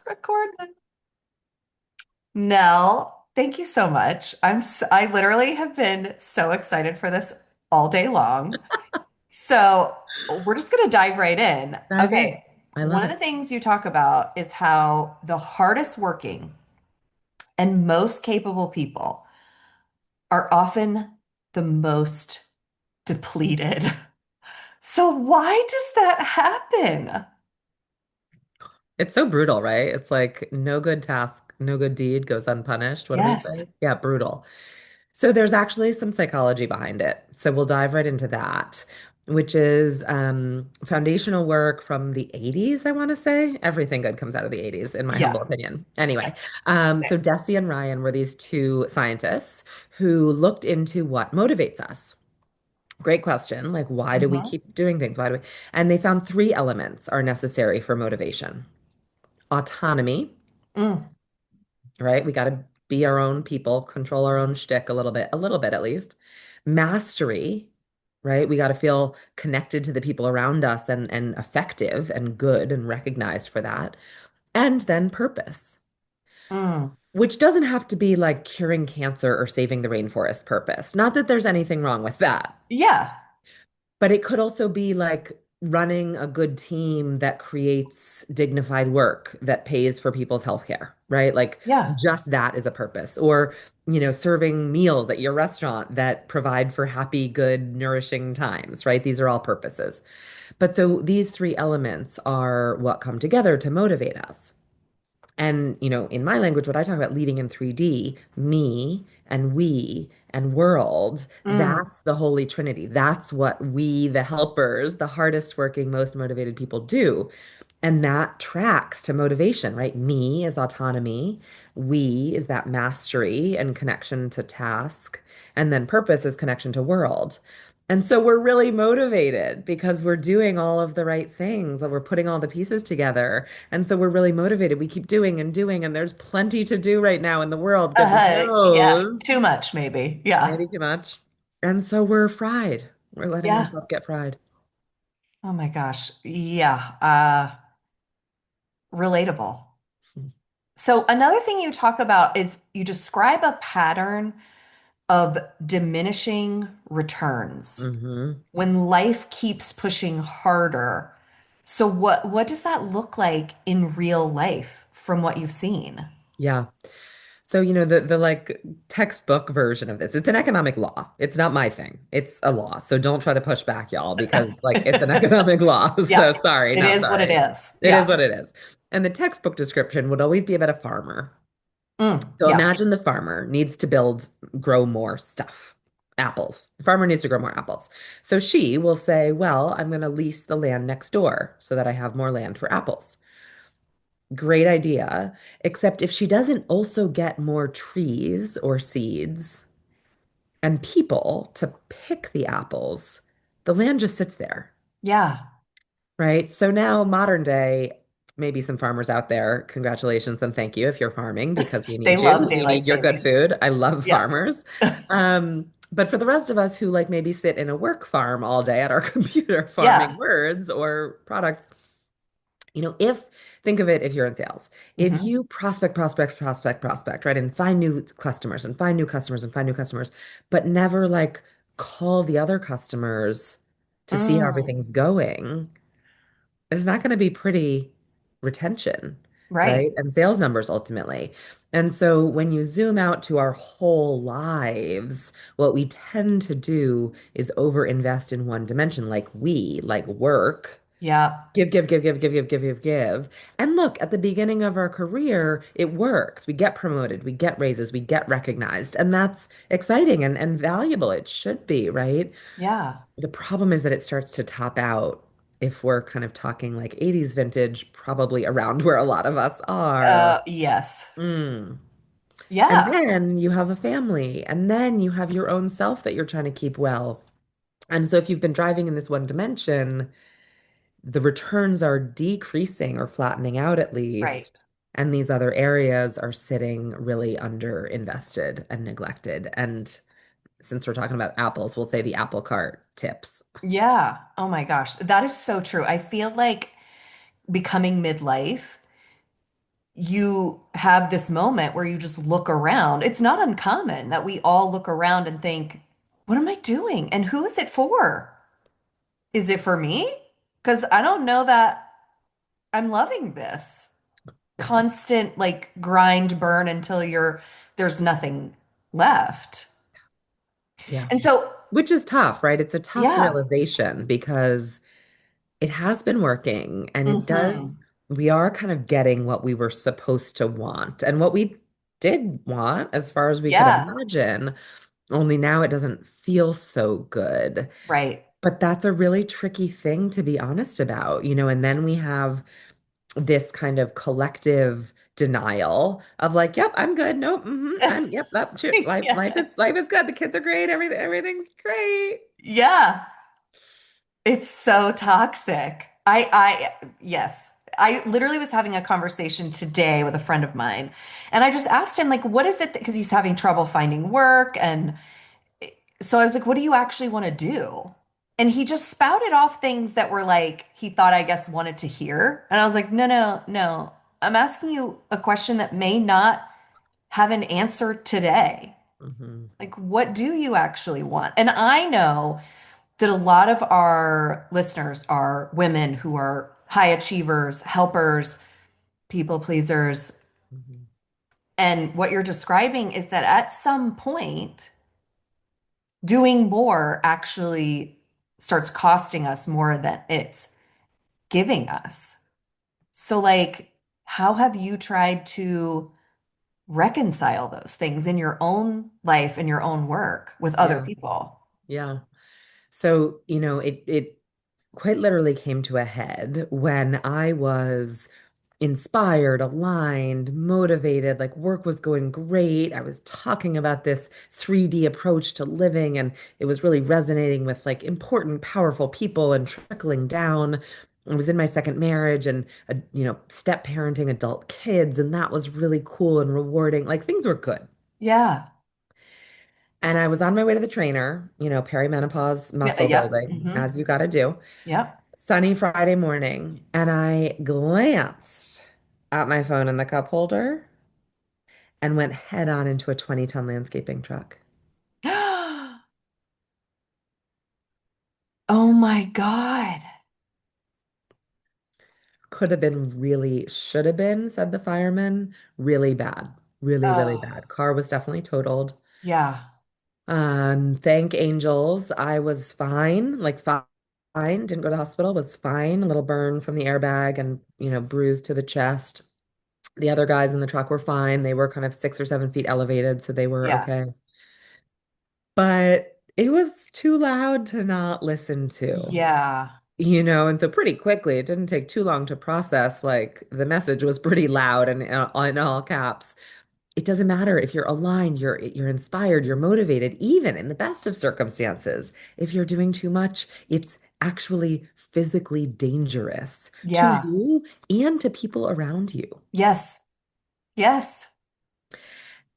Record. Nell, thank you so much. I literally have been so excited for this all day long. So we're just gonna dive right in. Dive in. Okay. I One love of it. the things you talk about is how the hardest working and most capable people are often the most depleted. So why does that happen? It's so brutal, right? It's like no good task, no good deed goes unpunished. What do we Yes. say? Yeah, brutal. So there's actually some psychology behind it. So we'll dive right into that, which is foundational work from the 80s, I want to say. Everything good comes out of the 80s, in my humble Yeah. opinion. Anyway, Okay. so Deci and Ryan were these two scientists who looked into what motivates us. Great question. Like, why do we Mhm. keep doing things? Why do we? And they found three elements are necessary for motivation. Autonomy, Mm. right? We got to be our own people, control our own shtick a little bit at least. Mastery, right? We got to feel connected to the people around us and effective and good and recognized for that. And then purpose, Mm. which doesn't have to be like curing cancer or saving the rainforest purpose. Not that there's anything wrong with that. Yeah. But it could also be like running a good team that creates dignified work that pays for people's healthcare, right? Like Yeah. just that is a purpose. Or, serving meals at your restaurant that provide for happy, good, nourishing times, right? These are all purposes. But so these three elements are what come together to motivate us. And, in my language, what I talk about leading in 3D, me and we and world, Mm. that's the Holy Trinity. That's what we, the helpers, the hardest working, most motivated people do. And that tracks to motivation, right? Me is autonomy. We is that mastery and connection to task. And then purpose is connection to world. And so we're really motivated because we're doing all of the right things and we're putting all the pieces together. And so we're really motivated. We keep doing and doing, and there's plenty to do right now in the world, goodness Yeah, knows. too much maybe. Yeah. Maybe too much. And so we're fried. We're letting Yeah. ourselves get fried. Oh my gosh. Yeah. Relatable. So another thing you talk about is you describe a pattern of diminishing returns Hmm. when life keeps pushing harder. So what does that look like in real life from what you've seen? Yeah. So, the like textbook version of this, it's an economic law. It's not my thing. It's a law. So don't try to push back, y'all, because like it's an economic law. Yeah, So sorry, it not is what it sorry. is. It is Yeah. what it is. And the textbook description would always be about a farmer. So Yeah. imagine the farmer needs to grow more stuff, apples. The farmer needs to grow more apples. So she will say, well, I'm going to lease the land next door so that I have more land for apples. Great idea. Except if she doesn't also get more trees or seeds and people to pick the apples, the land just sits there, Yeah. right? So now, modern day, maybe some farmers out there, congratulations and thank you if you're farming because we They need you. love We daylight need your good savings. food. I love Yeah. farmers. But for the rest of us who like maybe sit in a work farm all day at our computer farming Yeah. words or products, if think of it if you're in sales, if Hmm. you prospect, right, and find new customers and find new customers and find new customers, but never like call the other customers to see how Mm. everything's going, it's not going to be pretty retention, Right. right? And sales numbers ultimately. And so when you zoom out to our whole lives, what we tend to do is overinvest in one dimension, like work. Yeah. Give. And look, at the beginning of our career, it works. We get promoted, we get raises, we get recognized. And that's exciting and valuable. It should be, right? Yeah. The problem is that it starts to top out if we're kind of talking like 80s vintage, probably around where a lot of us are. Yes. Mm. And Yeah. then you have a family, and then you have your own self that you're trying to keep well. And so if you've been driving in this one dimension, the returns are decreasing or flattening out at Right. least. And these other areas are sitting really under invested and neglected. And since we're talking about apples, we'll say the apple cart tips. Yeah. Oh my gosh. That is so true. I feel like becoming midlife you have this moment where you just look around. It's not uncommon that we all look around and think, what am I doing? And who is it for? Is it for me? Because I don't know that I'm loving this constant like grind burn until there's nothing left. Yeah. And so, Which is tough, right? It's a tough yeah. realization because it has been working and it does, Hmm. we are kind of getting what we were supposed to want and what we did want as far as we could Yeah. imagine, only now it doesn't feel so good. Right. But that's a really tricky thing to be honest about, and then we have this kind of collective denial of like, yep, I'm good. Nope, I'm yep, that sure, Yes. life is good. The kids are great. Everything's great. Yeah. It's so toxic. Yes. I literally was having a conversation today with a friend of mine, and I just asked him, like, what is it? Because he's having trouble finding work. And so I was like, what do you actually want to do? And he just spouted off things that were like, he thought, I guess, wanted to hear. And I was like, no, no, no. I'm asking you a question that may not have an answer today. Hmm. Like, what do you actually want? And I know that a lot of our listeners are women who are high achievers, helpers, people pleasers. Hmm. And what you're describing is that at some point, doing more actually starts costing us more than it's giving us. So, like, how have you tried to reconcile those things in your own life and your own work with other Yeah, people? yeah. So, it quite literally came to a head when I was inspired, aligned, motivated, like work was going great. I was talking about this 3D approach to living, and it was really resonating with like important, powerful people and trickling down. I was in my second marriage and, step parenting adult kids, and that was really cool and rewarding. Like things were good. Yeah. And I was on my way to the trainer, perimenopause Yeah. muscle Yep. building, Hmm. as you got to do. Yep. Sunny Friday morning, and I glanced at my phone in the cup holder and went head on into a 20-ton landscaping truck. Oh my God. Could have been really, should have been, said the fireman, really bad, really, really Oh, bad. Car was definitely totaled. yeah. Thank angels, I was fine, like fine, didn't go to the hospital, was fine. A little burn from the airbag and, bruised to the chest. The other guys in the truck were fine. They were kind of 6 or 7 feet elevated, so they were Yeah. okay. But it was too loud to not listen to, Yeah. and so pretty quickly, it didn't take too long to process. Like the message was pretty loud and in all caps. It doesn't matter if you're aligned, you're inspired, you're motivated, even in the best of circumstances. If you're doing too much, it's actually physically dangerous to Yeah. you and to people around you. Yes. Yes.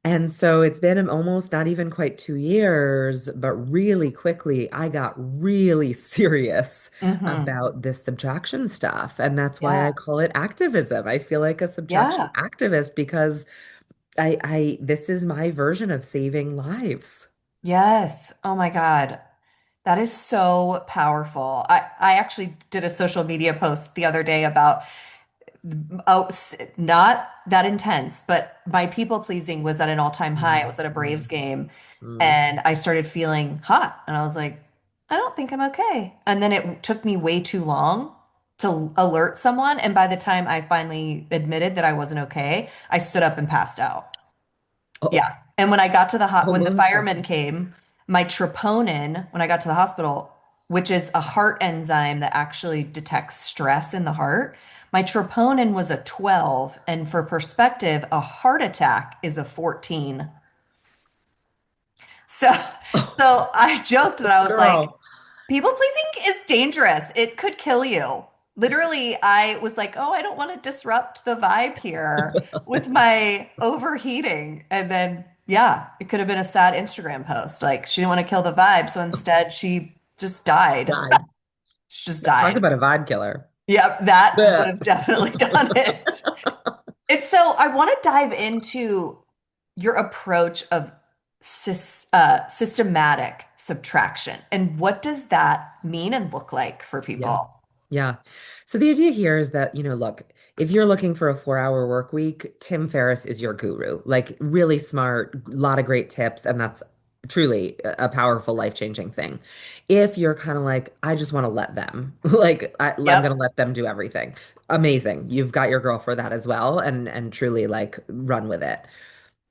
And so it's been almost not even quite 2 years, but really quickly, I got really serious Hmm. about this subtraction stuff. And that's why I Yeah. call it activism. I feel like a subtraction Yeah. activist because this is my version of saving lives. Yes. Oh my God. That is so powerful. I actually did a social media post the other day about, not that intense, but my people pleasing was at an all-time high. I Mm, was at a Braves mm, game mm. and I started feeling hot and I was like, I don't think I'm okay. And then it took me way too long to alert someone. And by the time I finally admitted that I wasn't okay, I stood up and passed out. Yeah. Oh, And when I got to when the almost. firemen came, my troponin, when I got to the hospital, which is a heart enzyme that actually detects stress in the heart, my troponin was a 12. And for perspective, a heart attack is a 14. So, so I joked that I was like, Girl. people pleasing is dangerous. It could kill you. Literally, I was like, oh, I don't want to disrupt the vibe here with my overheating. And then, yeah, it could have been a sad Instagram post. Like, she didn't want to kill the vibe. So instead, she just died. Died. She just Talk died. about a vibe killer. Yep, that would Blech. have definitely done it. It's so I want to dive into your approach of systematic subtraction. And what does that mean and look like for Yeah. people? Yeah. So the idea here is that, look, if you're looking for a 4-hour work week, Tim Ferriss is your guru. Like really smart, a lot of great tips, and that's truly a powerful, life-changing thing. If you're kind of like, I just want to let them, I'm going to Yep. let them do everything. Amazing. You've got your girl for that as well, and truly like run with it.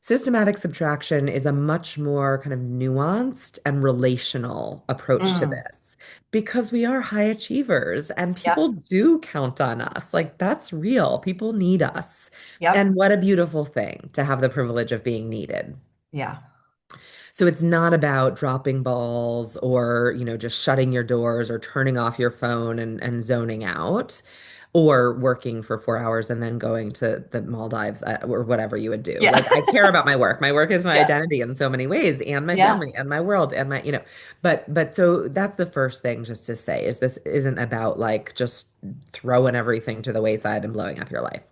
Systematic subtraction is a much more kind of nuanced and relational approach to Mm. this because we are high achievers and people Yep. do count on us. Like that's real. People need us. And Yep. what a beautiful thing to have the privilege of being needed. Yeah. So it's not about dropping balls or, just shutting your doors or turning off your phone and zoning out or working for 4 hours and then going to the Maldives or whatever you would do. Yeah. Like I care about my work. My work is my Yeah. identity in so many ways and my Yeah. family and my world and but so that's the first thing just to say is this isn't about like just throwing everything to the wayside and blowing up your life.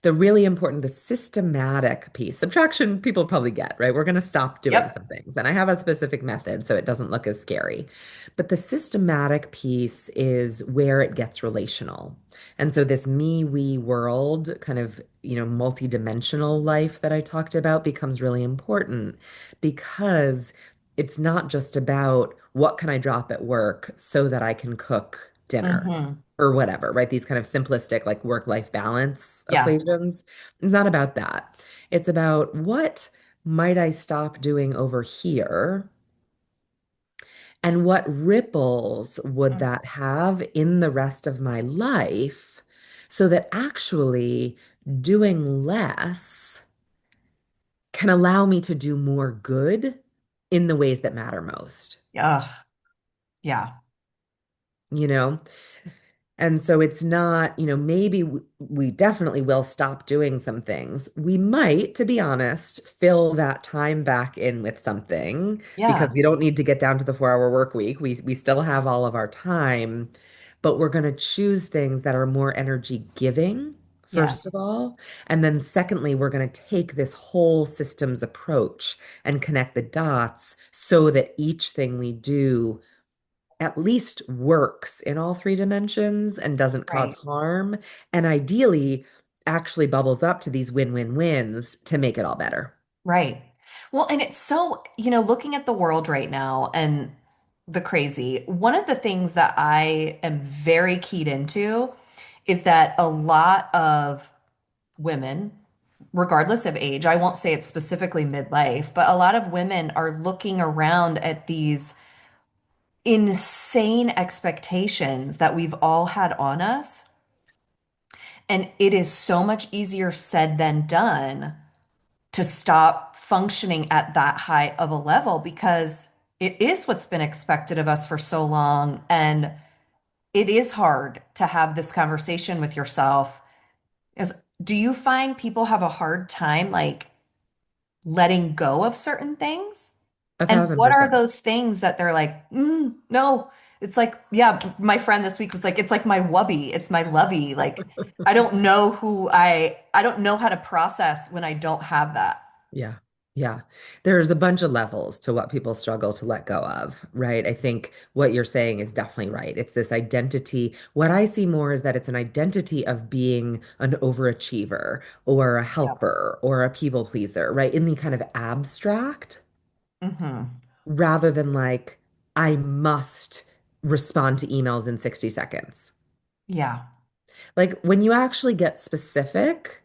The really important, the systematic piece. Subtraction, people probably get, right? We're going to stop doing Yep. some things. And I have a specific method so it doesn't look as scary. But the systematic piece is where it gets relational. And so this me, we world kind of, multi-dimensional life that I talked about becomes really important because it's not just about what can I drop at work so that I can cook dinner Hmm. or whatever, right? These kind of simplistic, like work-life balance Yeah. equations. It's not about that. It's about what might I stop doing over here and what ripples would Mm. that have in the rest of my life so that actually doing less can allow me to do more good in the ways that matter most, Yeah. Yeah. you know? And so it's not, maybe we definitely will stop doing some things. We might, to be honest, fill that time back in with something because Yeah. we don't need to get down to the 4-hour work week. We still have all of our time, but we're going to choose things that are more energy giving, Yeah. first of all. And then secondly, we're going to take this whole systems approach and connect the dots so that each thing we do at least works in all three dimensions and doesn't cause Right. harm, and ideally actually bubbles up to these win-win-wins to make it all better. Right. Well, and it's so, looking at the world right now and the crazy, one of the things that I am very keyed into is that a lot of women, regardless of age, I won't say it's specifically midlife, but a lot of women are looking around at these insane expectations that we've all had on us. And it is so much easier said than done to stop functioning at that high of a level because it is what's been expected of us for so long. And it is hard to have this conversation with yourself. Is, do you find people have a hard time like letting go of certain things? A And thousand what are percent. those things that they're like, no, it's like, yeah, my friend this week was like, it's like my wubby, it's my lovey. Like, I don't know how to process when I don't have that. Yeah. Yeah. There's a bunch of levels to what people struggle to let go of, right? I think what you're saying is definitely right. It's this identity. What I see more is that it's an identity of being an overachiever or a Yeah. helper or a people pleaser, right? In the kind of abstract Hmm. rather than like, I must respond to emails in 60 seconds. Yeah. Like when you actually get specific,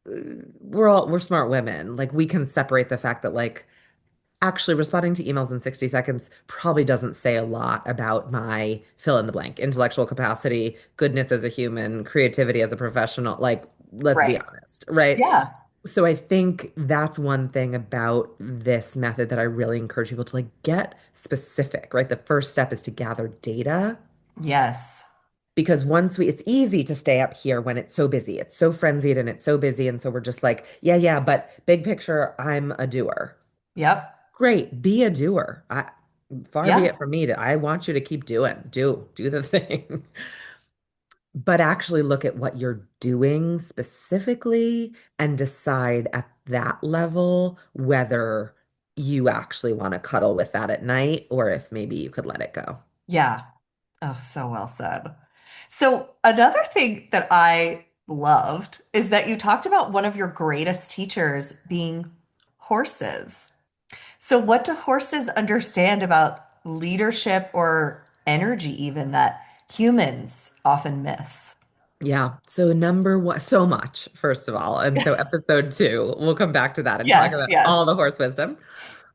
we're smart women. Like we can separate the fact that like actually responding to emails in 60 seconds probably doesn't say a lot about my fill in the blank, intellectual capacity, goodness as a human, creativity as a professional. Like, let's be Right. honest, right? Yeah. So I think that's one thing about this method that I really encourage people to like get specific, right? The first step is to gather data Yes. because it's easy to stay up here when it's so busy. It's so frenzied and it's so busy. And so we're just like, yeah, yeah, but big picture, I'm a doer. Yep. Great, be a doer. Far be Yeah. it from me I want you to keep doing, do the thing. but actually look at what you're doing specifically and decide at that level whether you actually want to cuddle with that at night or if maybe you could let it go. Yeah. Oh, so well said. So, another thing that I loved is that you talked about one of your greatest teachers being horses. So, what do horses understand about leadership or energy, even that humans often miss? Yeah. So number one, so much, first of all. And so episode two, we'll come back to that and talk Yes, about yes. all the horse wisdom.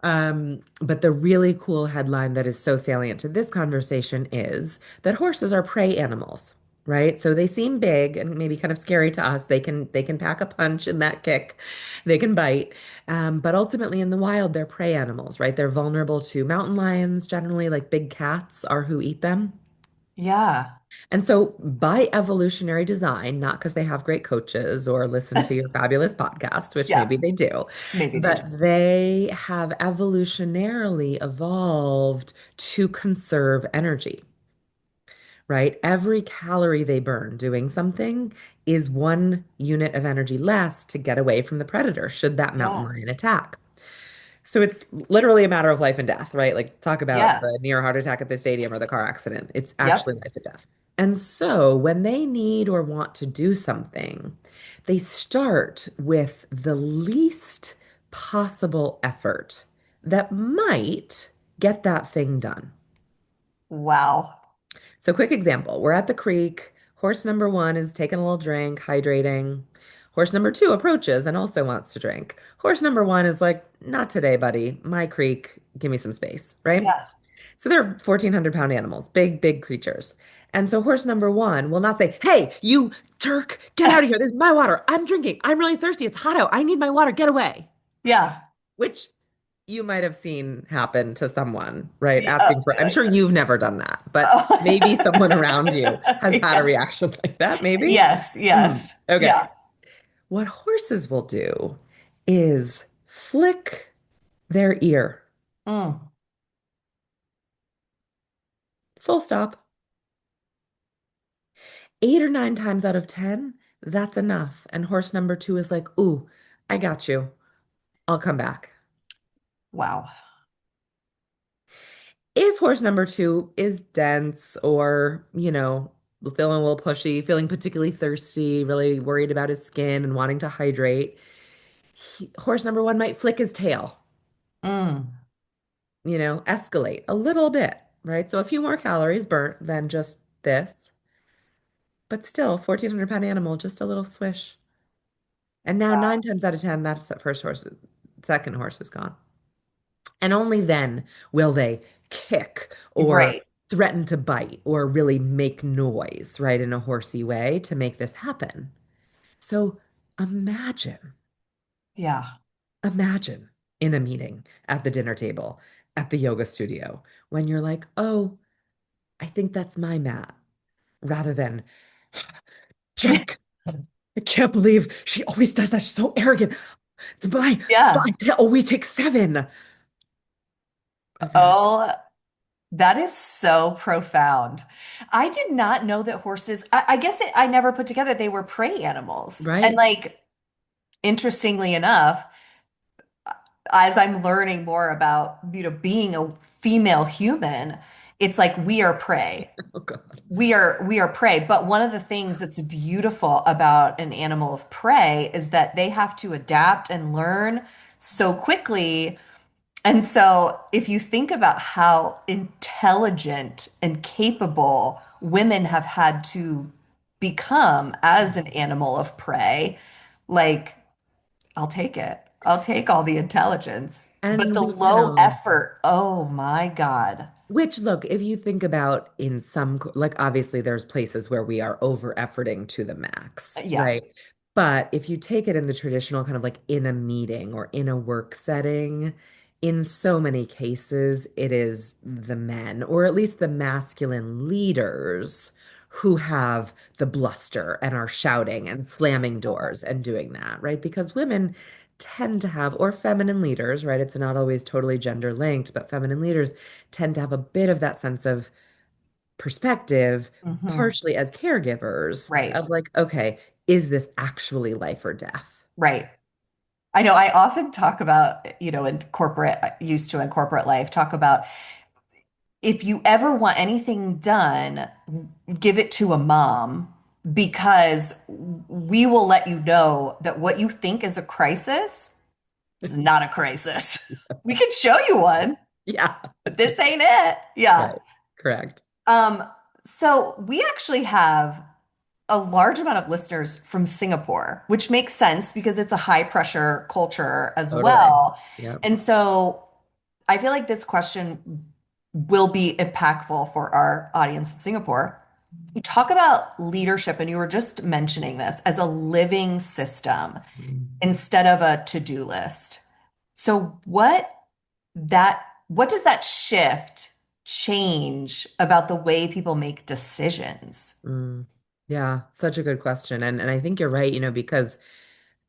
But the really cool headline that is so salient to this conversation is that horses are prey animals, right? So they seem big and maybe kind of scary to us. They can pack a punch in that kick. They can bite. But ultimately in the wild, they're prey animals, right? They're vulnerable to mountain lions, generally, like big cats are who eat them. Yeah. And so, by evolutionary design, not because they have great coaches or listen to your fabulous podcast, which Yeah, maybe they do, maybe they but do. they have evolutionarily evolved to conserve energy, right? Every calorie they burn doing something is 1 unit of energy less to get away from the predator should that mountain Yeah. lion attack. So it's literally a matter of life and death, right? Like talk about Yeah. the near heart attack at the stadium or the car accident. It's actually Yep. life and death. And so when they need or want to do something, they start with the least possible effort that might get that thing done. Wow. So, quick example, we're at the creek. Horse number one is taking a little drink, hydrating. Horse number two approaches and also wants to drink. Horse number one is like, not today, buddy. My creek, give me some space, right? Yeah. So they're 1,400-pound animals, big, big creatures. And so horse number one will not say, hey, you jerk, get out of here. This is my water. I'm drinking. I'm really thirsty. It's hot out. I need my water. Get away. Yeah. Which you might have seen happen to someone, right? Yeah. Asking for, I'm sure you've never done that, but maybe someone Oh. around you has had a Yeah. reaction like that, maybe. Yes, yes. Okay. Yeah. What horses will do is flick their ear, Mm. full stop. 8 or 9 times out of 10, that's enough. And horse number two is like, ooh, I got you. I'll come back. Wow. If horse number two is dense or, feeling a little pushy, feeling particularly thirsty, really worried about his skin and wanting to hydrate, horse number one might flick his tail, Mm. escalate a little bit, right? So a few more calories burnt than just this, but still 1,400-pound animal, just a little swish. And now 9 times out of 10, that's that first horse, second horse is gone. And only then will they kick or Right. threaten to bite or really make noise, right, in a horsey way to make this happen. So imagine, Yeah. imagine in a meeting at the dinner table, at the yoga studio, when you're like, oh, I think that's my mat, rather than jerk. I can't believe she always does that. She's so arrogant. It's my spot. Yeah. I always take 7. Imagine, Oh, that is so profound. I did not know that horses, I guess I never put together they were prey animals. And right? like, interestingly enough, as I'm learning more about, being a female human, it's like we are prey. Oh God. We are prey, but one of the things that's beautiful about an animal of prey is that they have to adapt and learn so quickly. And so if you think about how intelligent and capable women have had to become as an animal of prey, like I'll take it. I'll take all the intelligence. But And the we low know. effort, oh my God. Which, look, if you think about in some, like obviously there's places where we are over efforting to the max, Yeah. right? But if you take it in the traditional kind of like in a meeting or in a work setting, in so many cases, it is the men, or at least the masculine leaders, who have the bluster and are shouting and slamming doors and doing that, right? Because women tend to have, or feminine leaders, right? It's not always totally gender linked, but feminine leaders tend to have a bit of that sense of perspective, Hmm. partially as caregivers Right. of like, okay, is this actually life or death? Right. I know I often talk about, in corporate, used to in corporate life, talk about if you ever want anything done, give it to a mom because we will let you know that what you think is a crisis is not a crisis. We can show you one, Yeah, but this ain't it. Yeah. right. Correct. Um, so we actually have a large amount of listeners from Singapore, which makes sense because it's a high pressure culture as Totally. well. Yep. And so I feel like this question will be impactful for our audience in Singapore. You talk about leadership, and you were just mentioning this as a living system instead of a to-do list. So what does that shift change about the way people make decisions? Mm. Yeah, such a good question. And I think you're right, because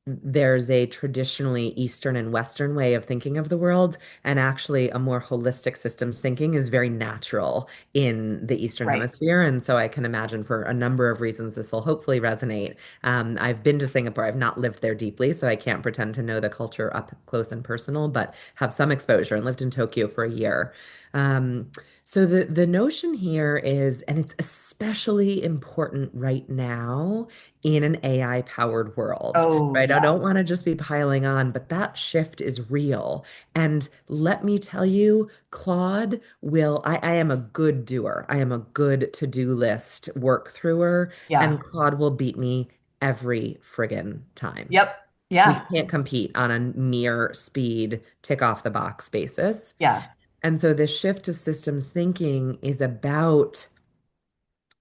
there's a traditionally Eastern and Western way of thinking of the world, and actually a more holistic systems thinking is very natural in the Eastern Right. Hemisphere. And so I can imagine for a number of reasons this will hopefully resonate. I've been to Singapore. I've not lived there deeply, so I can't pretend to know the culture up close and personal, but have some exposure and lived in Tokyo for a year. Um, so the notion here is, and it's especially important right now in an AI powered world, Oh, right? I yeah. don't want to just be piling on, but that shift is real. And let me tell you, Claude I am a good doer. I am a good to-do list work througher, and Yeah. Claude will beat me every friggin' time. Yep. We Yeah. can't compete on a mere speed, tick off the box basis. Yeah. And so this shift to systems thinking is about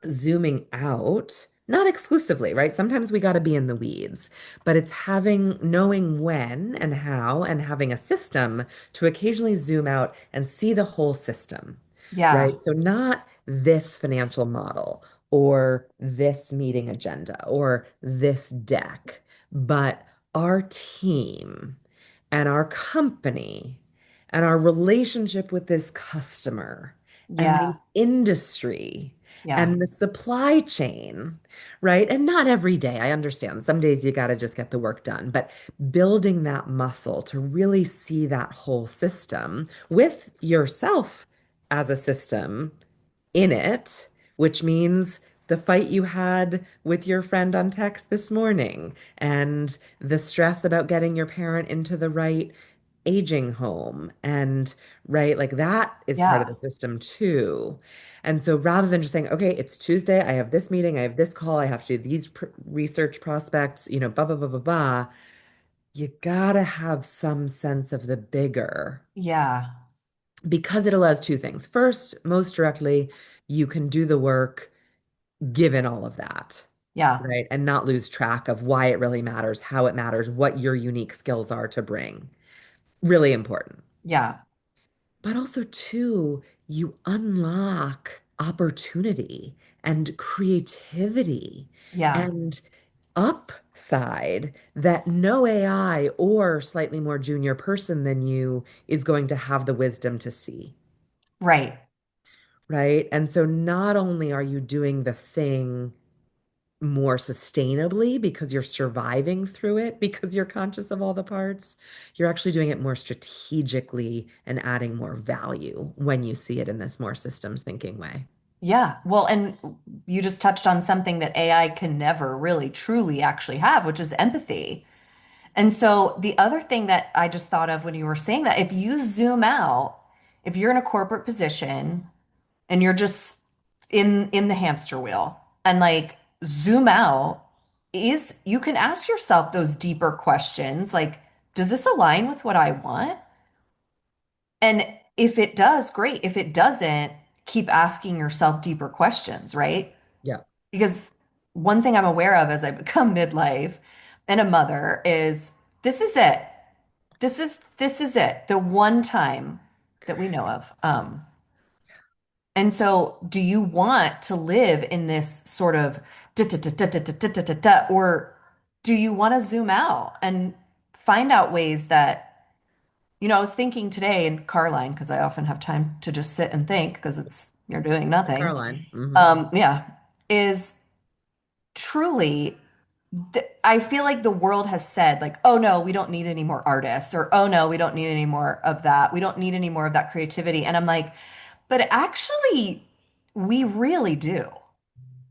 zooming out, not exclusively, right? Sometimes we got to be in the weeds, but it's knowing when and how, and having a system to occasionally zoom out and see the whole system, right? Yeah. So, not this financial model or this meeting agenda or this deck, but our team and our company and our relationship with this customer and the Yeah. industry Yeah. and the supply chain, right? And not every day. I understand. Some days you got to just get the work done, but building that muscle to really see that whole system with yourself as a system in it, which means the fight you had with your friend on text this morning and the stress about getting your parent into the right aging home and right like that is part of the Yeah. system too. And so rather than just saying, okay, it's Tuesday, I have this meeting, I have this call, I have to do these research prospects, blah, blah, blah, blah, blah, you gotta have some sense of the bigger Yeah. because it allows two things. First, most directly, you can do the work given all of that, Yeah. right? And not lose track of why it really matters, how it matters, what your unique skills are to bring. Really important. Yeah. But also, too, you unlock opportunity and creativity Yeah. and upside that no AI or slightly more junior person than you is going to have the wisdom to see, Right. right? And so not only are you doing the thing more sustainably because you're surviving through it, because you're conscious of all the parts, you're actually doing it more strategically and adding more value when you see it in this more systems thinking way. Yeah. Well, and you just touched on something that AI can never really truly actually have, which is empathy. And so the other thing that I just thought of when you were saying that, if you zoom out, if you're in a corporate position and you're just in the hamster wheel and like zoom out, is you can ask yourself those deeper questions like, does this align with what I want? And if it does, great. If it doesn't, keep asking yourself deeper questions, right? Yeah. Because one thing I'm aware of as I become midlife and a mother is this is it. This is it. The one time that we know of. And so do you want to live in this sort of da da da da da da da da da, or do you want to zoom out and find out ways that I was thinking today in car line because I often have time to just sit and think because it's you're doing nothing. Caroline. Hmm. Yeah, is truly I feel like the world has said like, oh no, we don't need any more artists, or oh no, we don't need any more of that. We don't need any more of that creativity. And I'm like, but actually, we really do.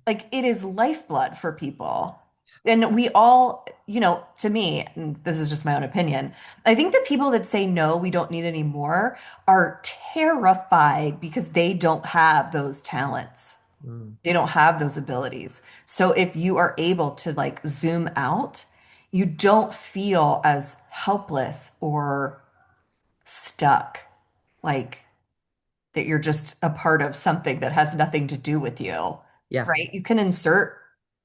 Like it is lifeblood for people. And we all, to me, and this is just my own opinion, I think the people that say no, we don't need any more are terrified because they don't have those talents. Mm. They don't have those abilities. So if you are able to like zoom out, you don't feel as helpless or stuck, like that you're just a part of something that has nothing to do with you, Yeah. right? You can insert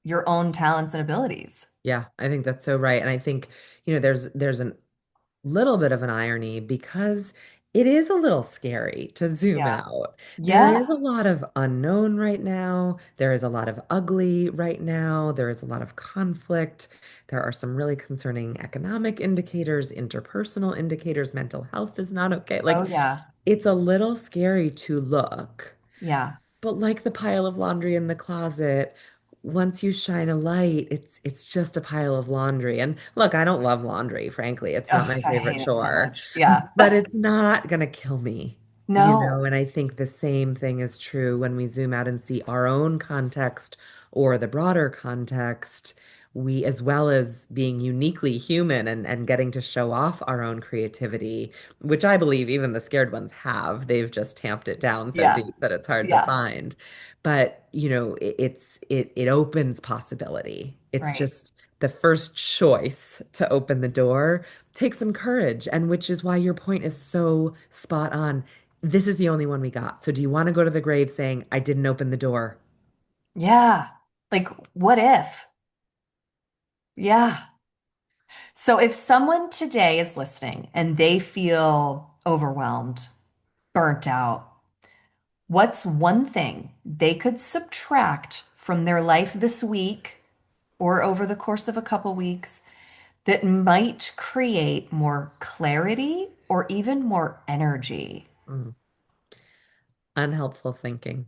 your own talents and abilities. Yeah, I think that's so right. And I think, there's a little bit of an irony because it is a little scary to zoom Yeah. out. There Yeah. is a lot of unknown right now. There is a lot of ugly right now. There is a lot of conflict. There are some really concerning economic indicators, interpersonal indicators. Mental health is not okay. Oh, Like, yeah. it's a little scary to look. Yeah. But like the pile of laundry in the closet, once you shine a light, it's just a pile of laundry. And look, I don't love laundry, frankly. It's not Oh, my I favorite hate it so chore, much. Yeah. but it's not gonna kill me, No. And I think the same thing is true when we zoom out and see our own context or the broader context. We, as well as being uniquely human and getting to show off our own creativity, which I believe even the scared ones have. They've just tamped it down so Yeah. deep that it's hard to Yeah. find. But, it opens possibility. It's Right. just the first choice to open the door takes some courage, and which is why your point is so spot on. This is the only one we got. So do you want to go to the grave saying, I didn't open the door? Yeah. Like, what if? Yeah. So if someone today is listening and they feel overwhelmed, burnt out, what's one thing they could subtract from their life this week or over the course of a couple weeks that might create more clarity or even more energy? Mm. Unhelpful thinking.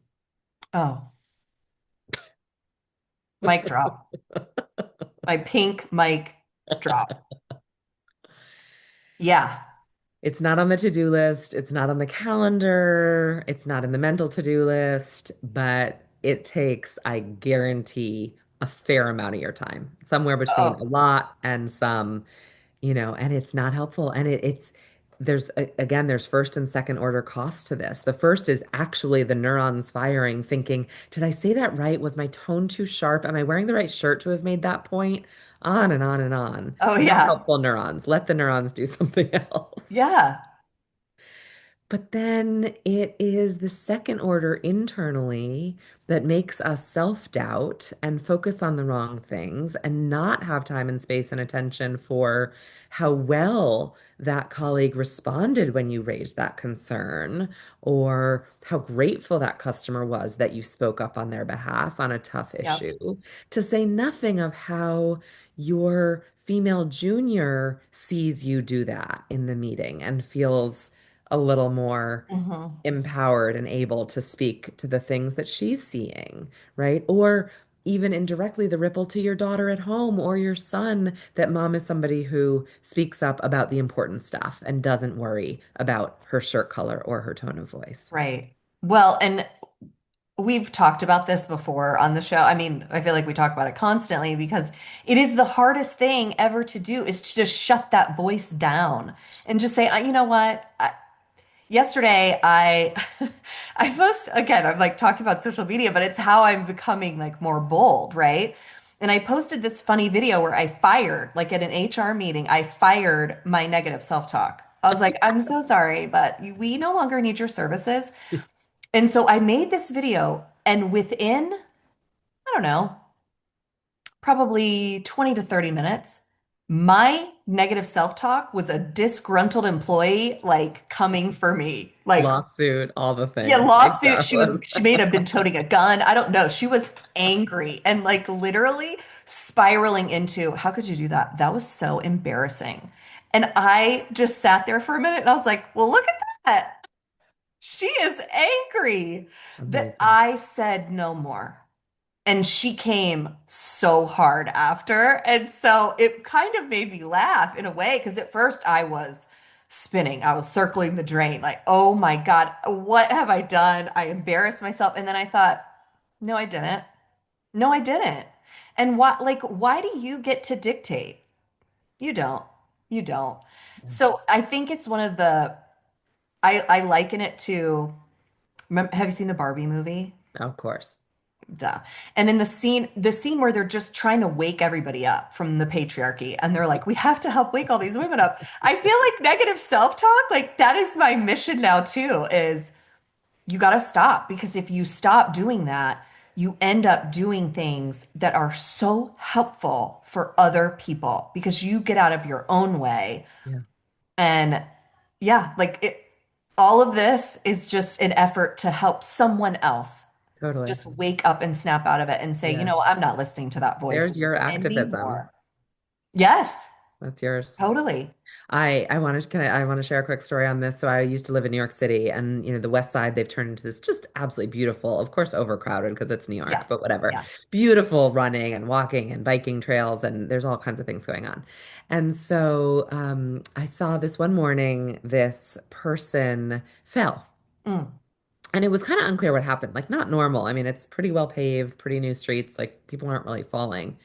Oh, mic drop. My pink mic drop. Yeah. It's not on the to-do list. It's not on the calendar. It's not in the mental to-do list, but it takes, I guarantee, a fair amount of your time, somewhere between a Oh, lot and some, and it's not helpful. And again, there's first and second order costs to this. The first is actually the neurons firing, thinking, did I say that right? Was my tone too sharp? Am I wearing the right shirt to have made that point? On and on and on. oh Not yeah. helpful neurons. Let the neurons do something else. Yeah. But then it is the second order internally that makes us self-doubt and focus on the wrong things and not have time and space and attention for how well that colleague responded when you raised that concern, or how grateful that customer was that you spoke up on their behalf on a tough Yep. issue, to say nothing of how your female junior sees you do that in the meeting and feels a little more Hmm. empowered and able to speak to the things that she's seeing, right? Or even indirectly, the ripple to your daughter at home or your son, that mom is somebody who speaks up about the important stuff and doesn't worry about her shirt color or her tone of voice. Right. Well, and we've talked about this before on the show. I mean, I feel like we talk about it constantly because it is the hardest thing ever to do is to just shut that voice down and just say, you know what? Yesterday, I post again, I'm like talking about social media, but it's how I'm becoming like more bold, right? And I posted this funny video where I fired, like at an HR meeting, I fired my negative self-talk. I was like, I'm so sorry, but we no longer need your services. And so I made this video, and within, I don't know, probably 20 to 30 minutes, my negative self-talk was a disgruntled employee like coming for me. Like, Lawsuit, all the yeah, things. lawsuit. Exactly. She may have been toting a gun. I don't know. She was angry and like literally spiraling into, how could you do that? That was so embarrassing. And I just sat there for a minute and I was like, well, look at that. She is angry that Amazing. I said no more. And she came so hard after. And so it kind of made me laugh in a way because at first I was spinning. I was circling the drain, like, oh my God, what have I done? I embarrassed myself. And then I thought, no, I didn't. No, I didn't. And why do you get to dictate? You don't. You don't. Yeah, So I think it's one of I liken it to, have you seen the Barbie movie? of course. Duh. And in the scene where they're just trying to wake everybody up from the patriarchy, and they're like, we have to help wake all these women up. I feel like negative self-talk, like that is my mission now too, is you got to stop because if you stop doing that, you end up doing things that are so helpful for other people because you get out of your own way. Yeah, And yeah, all of this is just an effort to help someone else totally. just wake up and snap out of it and say, you Yeah. know, I'm not listening to that voice There's your activism. anymore. Yes, That's yours. totally. I want to I want to share a quick story on this. So I used to live in New York City, and the West Side they've turned into this just absolutely beautiful, of course overcrowded because it's New Yeah. York, but whatever. Yeah. Beautiful running and walking and biking trails, and there's all kinds of things going on. And so I saw this one morning, this person fell. Mm. And it was kind of unclear what happened. Like not normal. I mean, it's pretty well paved, pretty new streets, like people aren't really falling.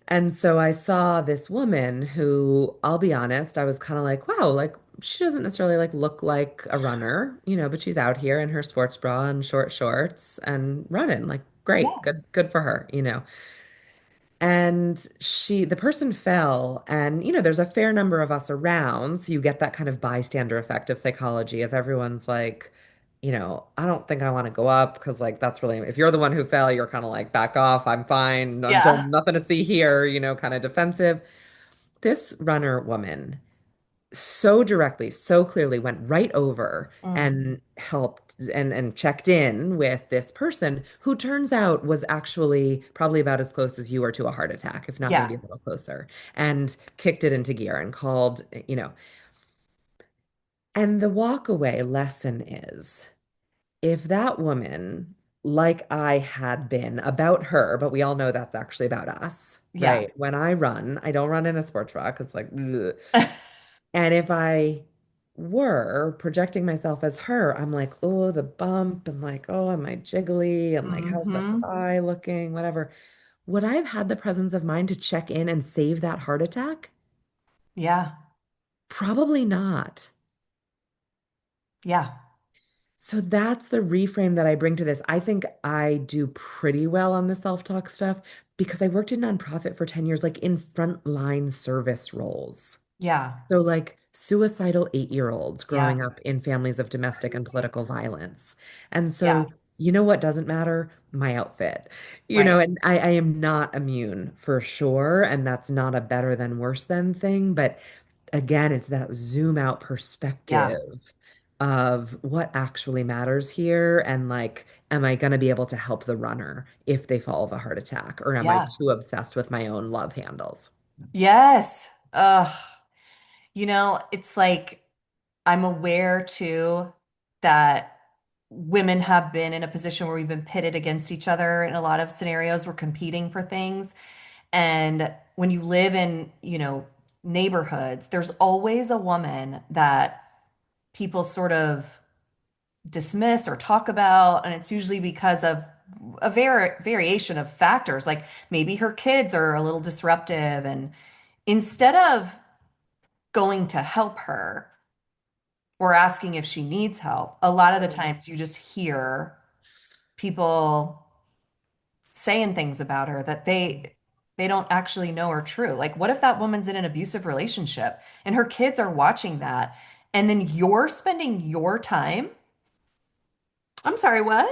And so I saw this woman who, I'll be honest, I was kind of like, wow, like she doesn't necessarily like look like a runner, but she's out here in her sports bra and short shorts and running. Like, great, Yeah. good for her. And the person fell, and there's a fair number of us around, so you get that kind of bystander effect of psychology of everyone's like, I don't think I want to go up because like that's really if you're the one who fell, you're kind of like back off, I'm fine, Yeah. don't nothing to see here, kind of defensive. This runner woman so directly, so clearly went right over Mm. and helped and checked in with this person who turns out was actually probably about as close as you are to a heart attack, if not maybe Yeah. a little closer, and kicked it into gear and called. And the walk away lesson is if that woman, like I had been about her, but we all know that's actually about us, Yeah. right? When I run, I don't run in a sports bra because like, ugh. And if I were projecting myself as her, I'm like, oh, the bump, and like, oh, am I jiggly? And like, how's the Hmm. thigh looking? Whatever. Would I have had the presence of mind to check in and save that heart attack? Yeah. Probably not. Yeah. So that's the reframe that I bring to this. I think I do pretty well on the self-talk stuff because I worked in nonprofit for 10 years, like in frontline service roles. Yeah. So, like suicidal 8-year-olds growing Yeah. up in families of domestic and political violence. And Yeah. so, you know what doesn't matter? My outfit. Right. And I am not immune for sure. And that's not a better than worse than thing. But again, it's that zoom out Yeah. perspective of what actually matters here. And like, am I going to be able to help the runner if they fall of a heart attack? Or am I Yeah. too obsessed with my own love handles? Yes. Ugh. It's like I'm aware too that women have been in a position where we've been pitted against each other in a lot of scenarios. We're competing for things. And when you live in, neighborhoods, there's always a woman that people sort of dismiss or talk about. And it's usually because of a variation of factors. Like maybe her kids are a little disruptive. And instead of going to help her, or asking if she needs help, a lot of the times you just hear people saying things about her that they don't actually know are true. Like, what if that woman's in an abusive relationship and her kids are watching that, and then you're spending your time I'm sorry, what?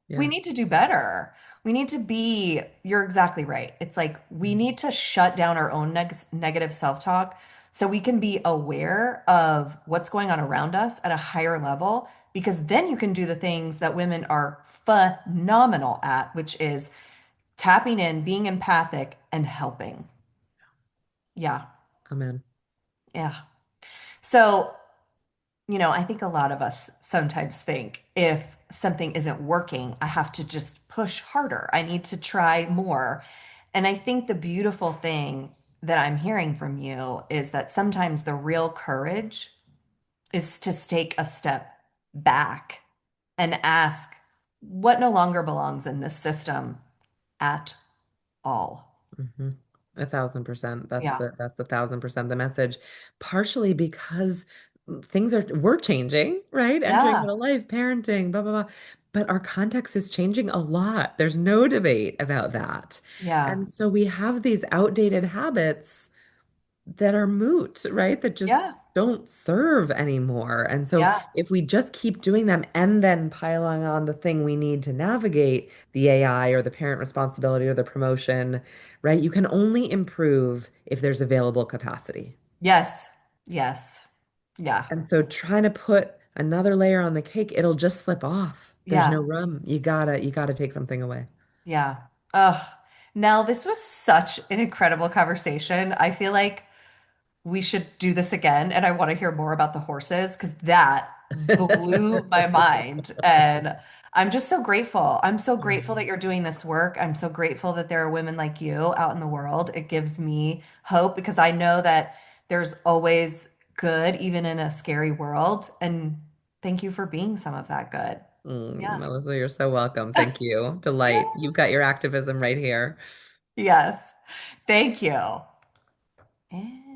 We Yeah. need to do better. You're exactly right. It's like we need to shut down our own negative self-talk so we can be aware of what's going on around us at a higher level, because then you can do the things that women are phenomenal at, which is tapping in, being empathic, and helping. Yeah. Amen. Yeah. So I think a lot of us sometimes think if something isn't working, I have to just push harder. I need to try more. And I think the beautiful thing that I'm hearing from you is that sometimes the real courage is to take a step back and ask what no longer belongs in this system at all. Mhm. 1,000%. Yeah. That's 1,000% the message. Partially because we're changing, right? Entering Yeah. middle life, parenting, blah, blah, blah. But our context is changing a lot. There's no debate about that. Yeah. And so we have these outdated habits that are moot, right? That just Yeah. don't serve anymore. And so Yeah. if we just keep doing them and then piling on the thing we need to navigate the AI or the parent responsibility or the promotion, right? You can only improve if there's available capacity. Yes. Yes. Yeah. And so trying to put another layer on the cake, it'll just slip off. There's no Yeah. room. You gotta take something away. Yeah. Ugh. Now, this was such an incredible conversation. I feel like we should do this again, and I want to hear more about the horses because that blew my mind. And I'm just so grateful. I'm so grateful that Mm. you're doing this work. I'm so grateful that there are women like you out in the world. It gives me hope because I know that there's always good, even in a scary world. And thank you for being some of that good. Yeah. Melissa, you're so welcome. Thank you. Delight. You've Yes. got your activism right here. Yes. Thank you. And